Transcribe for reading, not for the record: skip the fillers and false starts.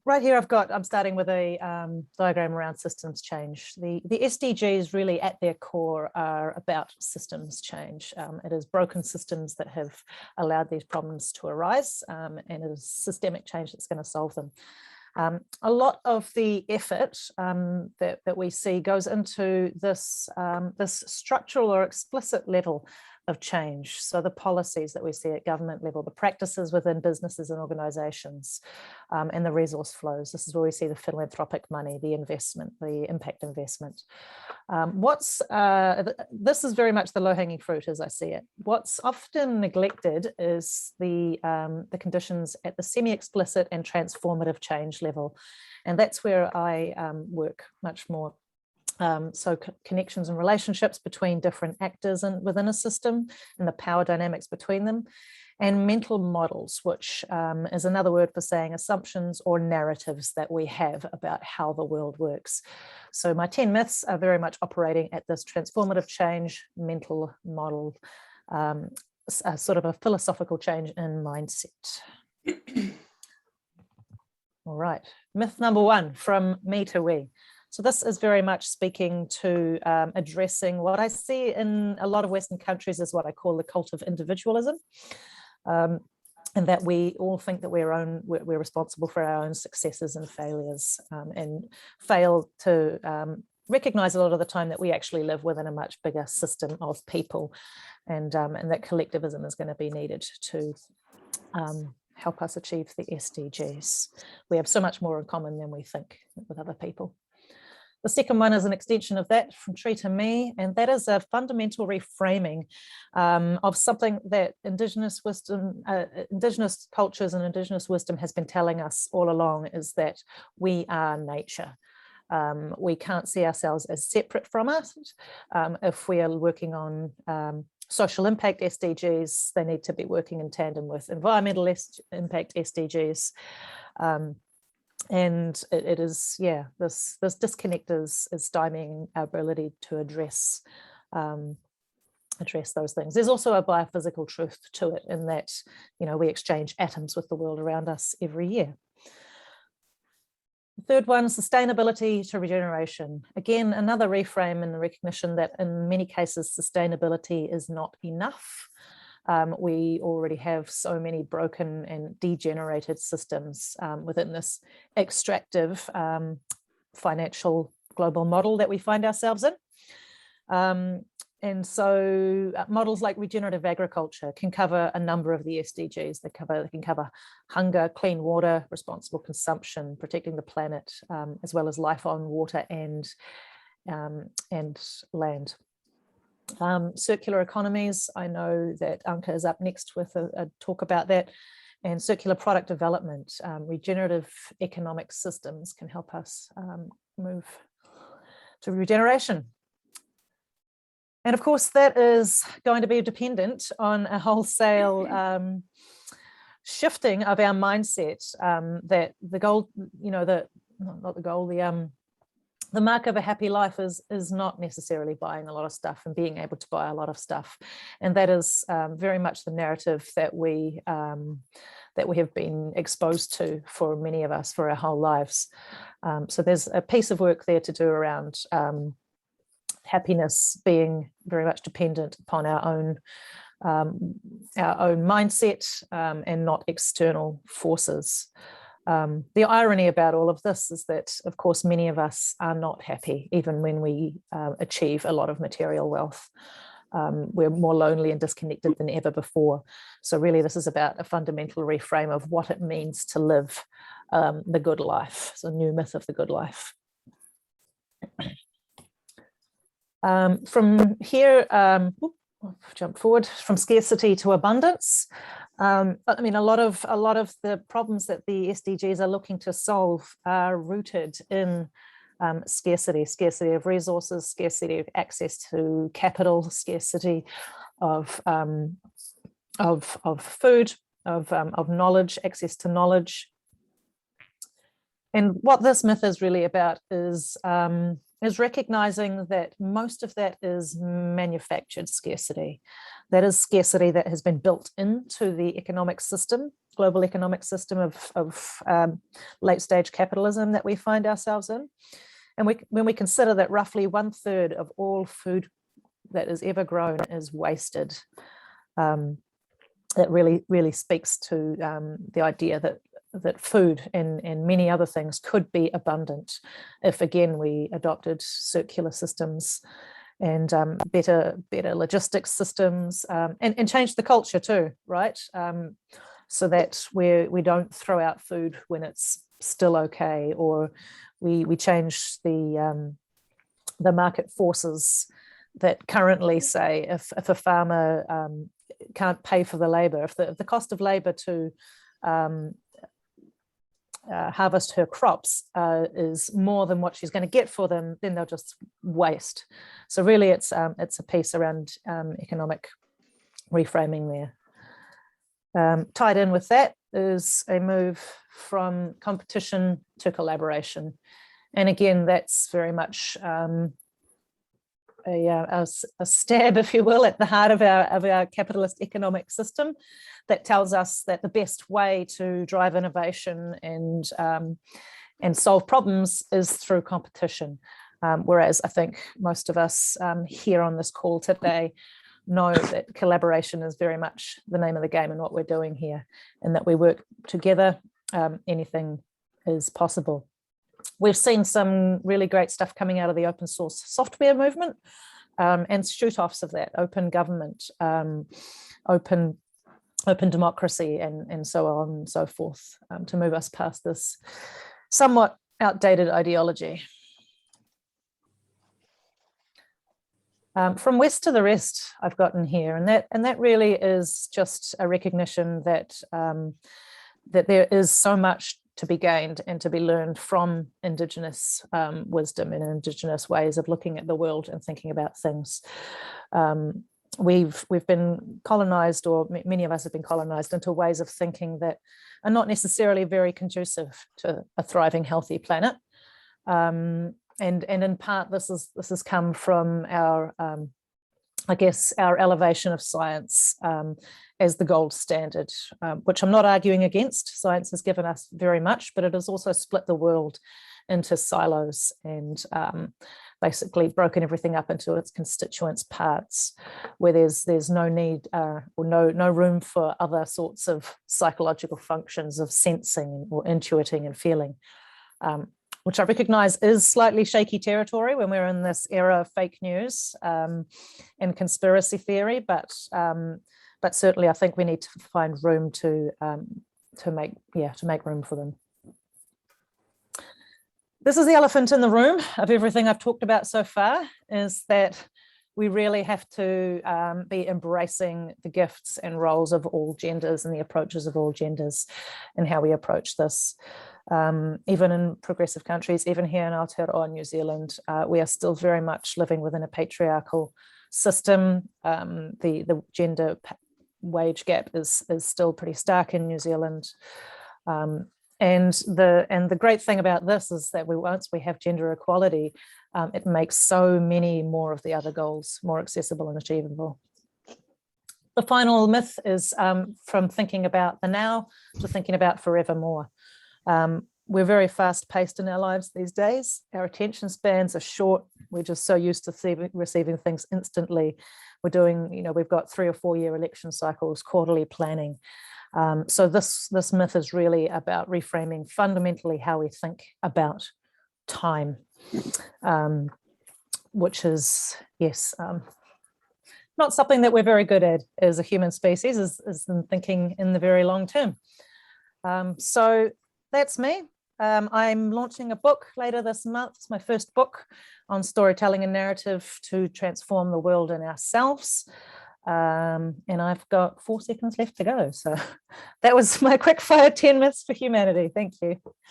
right here I'm starting with a diagram around systems change. The SDGs really at their core are about systems change. It is broken systems that have allowed these problems to arise, and it is systemic change that's going to solve them. A lot of the effort that we see goes into this, this structural or explicit level of change. So the policies that we see at government level, the practices within businesses and organizations, and the resource flows. This is where we see the philanthropic money, the investment, the impact investment. This is very much the low-hanging fruit as I see it. What's often neglected is the conditions at the semi-explicit and transformative change level. And that's where I work much more. So connections and relationships between different actors within a system and the power dynamics between them, and mental models, which is another word for saying assumptions or narratives that we have about how the world works. So my 10 myths are very much operating at this transformative change mental model, sort of a philosophical change in mindset. All right, myth number 1, from me to we. So this is very much speaking to addressing what I see in a lot of Western countries as what I call the cult of individualism, and that we all think that we're responsible for our own successes and failures, and fail to recognize a lot of the time that we actually live within a much bigger system of people, and that collectivism is going to be needed to help us achieve the SDGs. We have so much more in common than we think with other people. The second one is an extension of that, from tree to me, and that is a fundamental reframing of something that Indigenous wisdom, Indigenous cultures and Indigenous wisdom has been telling us all along, is that we are nature. We can't see ourselves as separate from it. If we are working on social impact SDGs, they need to be working in tandem with environmental impact SDGs. And it is, yeah, this disconnect is stymieing our ability to address those things. There's also a biophysical truth to it, in that, you know, we exchange atoms with the world around us every year. The third one, sustainability to regeneration. Again, another reframe in the recognition that in many cases sustainability is not enough. We already have so many broken and degenerated systems within this extractive financial global model that we find ourselves in. And so models like regenerative agriculture can cover a number of the SDGs. They can cover hunger, clean water, responsible consumption, protecting the planet, as well as life on water and land. Circular economies, I know that Anka is up next with a talk about that, and circular product development. Regenerative economic systems can help us move to regeneration. And of course, that is going to be dependent on a wholesale shifting of our mindset, that the goal, you know, not the goal, the mark of a happy life is not necessarily buying a lot of stuff and being able to buy a lot of stuff. And that is very much the narrative that we have been exposed to for many of us for our whole lives. So there's a piece of work there to do around happiness being very much dependent upon our own mindset and not external forces. The irony about all of this is that, of course, many of us are not happy, even when we achieve a lot of material wealth. We're more lonely and disconnected than ever before. So really, this is about a fundamental reframe of what it means to live the good life. It's a new myth of the good life. From here, I'll jump forward, from scarcity to abundance. I mean, a lot of the problems that the SDGs are looking to solve are rooted in scarcity of resources, scarcity of access to capital, scarcity of food, of knowledge, access to knowledge. And what this myth is really about is recognizing that most of that is manufactured scarcity. That is scarcity that has been built into the economic system, global economic system of late stage capitalism that we find ourselves in. And when we consider that roughly 1/3 of all food that is ever grown is wasted, it really speaks to the idea that food and many other things could be abundant if, again, we adopted circular systems and better logistics systems, and change the culture too, right? So that we don't throw out food when it's still okay, or we change the market forces that currently say if a farmer can't pay for the labor, if the cost of labor to harvest her crops is more than what she's going to get for them, then they'll just waste. So really it's a piece around economic reframing there. Tied in with that is a move from competition to collaboration. And again, that's very much a stab, if you will, at the heart of our capitalist economic system that tells us that the best way to drive innovation and solve problems is through competition. Whereas I think most of us here on this call today know that collaboration is very much the name of the game in what we're doing here, and that we work together, anything is possible. We've seen some really great stuff coming out of the open source software movement, and shoot-offs of that, open government, open democracy, and so on and so forth, to move us past this somewhat outdated ideology. From west to the rest, I've gotten here, and that really is just a recognition that that there is so much to be gained and to be learned from Indigenous wisdom and Indigenous ways of looking at the world and thinking about things. We've been colonized, or many of us have been colonized into ways of thinking that are not necessarily very conducive to a thriving, healthy planet. And in part, this has come from our, I guess, our elevation of science as the gold standard, which I'm not arguing against. Science has given us very much, but it has also split the world into silos and basically broken everything up into its constituent parts, where there's no need or no room for other sorts of psychological functions of sensing or intuiting and feeling, which I recognize is slightly shaky territory when we're in this era of fake news and conspiracy theory, but certainly I think we need to find room to make room for them. This is the elephant in the room of everything I've talked about so far, is that we really have to be embracing the gifts and roles of all genders and the approaches of all genders and how we approach this. Even in progressive countries, even here in Aotearoa, New Zealand, we are still very much living within a patriarchal system. The gender wage gap is still pretty stark in New Zealand. And the great thing about this is that once we have gender equality, it makes so many more of the other goals more accessible and achievable. The final myth is from thinking about the now to thinking about forevermore. We're very fast paced in our lives these days. Our attention spans are short. We're just so used to receiving things instantly. We've got 3 or 4 year election cycles, quarterly planning. So this myth is really about reframing fundamentally how we think about time, which is, yes, not something that we're very good at as a human species, is in thinking in the very long term. So that's me. I'm launching a book later this month. It's my first book on storytelling and narrative to transform the world and ourselves. And I've got 4 seconds left to go. So that was my quick fire 10 myths for humanity. Thank you.